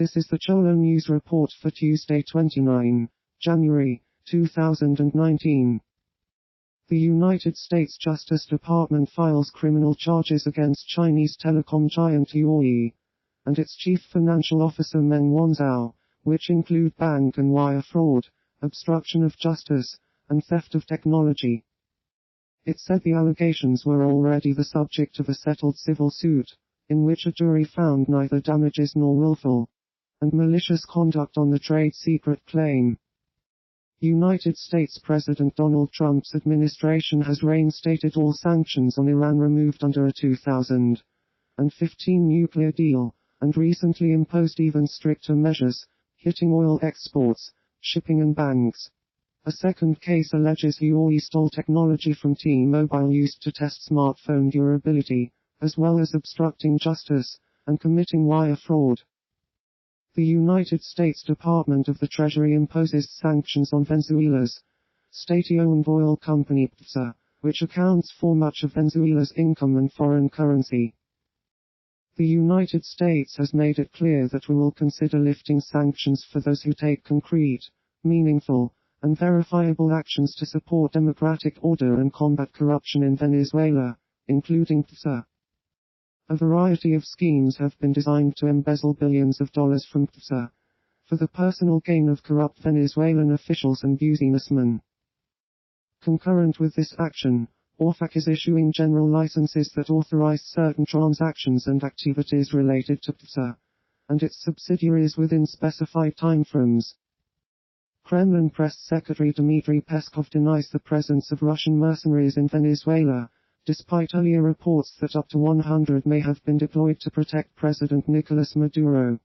This is the Cholo News Report for Tuesday 29 January 2019. The United States Justice Department files criminal charges against Chinese telecom giant Huawei and its chief financial officer Meng Wanzhou, which include bank and wire fraud, obstruction of justice, and theft of technology. It said the allegations were already the subject of a settled civil suit, in which a jury found neither damages nor willful and malicious conduct on the trade secret claim. United States President Donald Trump's administration has reinstated all sanctions on Iran removed under a 2015 nuclear deal, and recently imposed even stricter measures, hitting oil exports, shipping and banks. A second case alleges Huawei stole technology from T-Mobile used to test smartphone durability, as well as obstructing justice and committing wire fraud. The United States Department of the Treasury imposes sanctions on Venezuela's state-owned oil company PDVSA, which accounts for much of Venezuela's income and foreign currency. The United States has made it clear that we will consider lifting sanctions for those who take concrete, meaningful, and verifiable actions to support democratic order and combat corruption in Venezuela, including PDVSA. A variety of schemes have been designed to embezzle billions of dollars from PDVSA for the personal gain of corrupt Venezuelan officials and businessmen. Concurrent with this action, OFAC is issuing general licenses that authorize certain transactions and activities related to PDVSA and its subsidiaries within specified timeframes. Kremlin Press Secretary Dmitry Peskov denies the presence of Russian mercenaries in Venezuela, despite earlier reports that up to 100 may have been deployed to protect President Nicolas Maduro.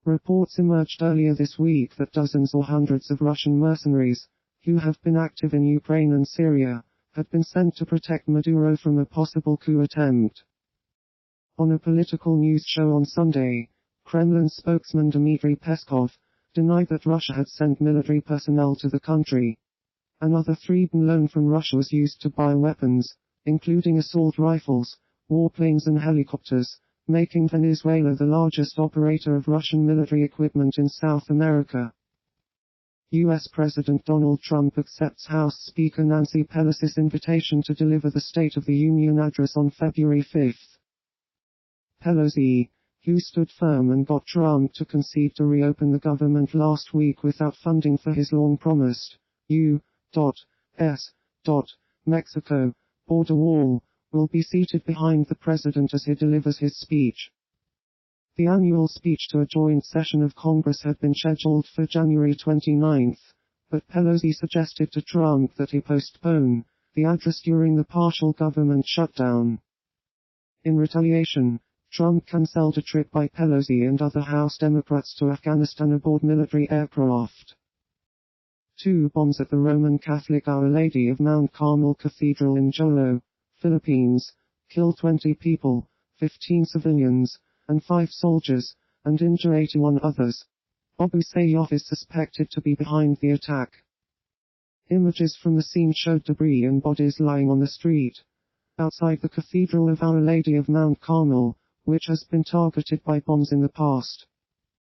Reports emerged earlier this week that dozens or hundreds of Russian mercenaries, who have been active in Ukraine and Syria, had been sent to protect Maduro from a possible coup attempt. On a political news show on Sunday, Kremlin spokesman Dmitry Peskov denied that Russia had sent military personnel to the country. Another $3 billion loan from Russia was used to buy weapons, including assault rifles, warplanes and helicopters, making Venezuela the largest operator of Russian military equipment in South America. U.S. President Donald Trump accepts House Speaker Nancy Pelosi's invitation to deliver the State of the Union address on February 5. Pelosi, who stood firm and got Trump to concede to reopen the government last week without funding for his long-promised U.S. Mexico border wall, will be seated behind the president as he delivers his speech. The annual speech to a joint session of Congress had been scheduled for January 29, but Pelosi suggested to Trump that he postpone the address during the partial government shutdown. In retaliation, Trump cancelled a trip by Pelosi and other House Democrats to Afghanistan aboard military aircraft. 2 bombs at the Roman Catholic Our Lady of Mount Carmel Cathedral in Jolo, Philippines, killed 20 people, 15 civilians, and 5 soldiers, and injure 81 others. Abu Sayyaf is suspected to be behind the attack. Images from the scene showed debris and bodies lying on the street outside the Cathedral of Our Lady of Mount Carmel, which has been targeted by bombs in the past.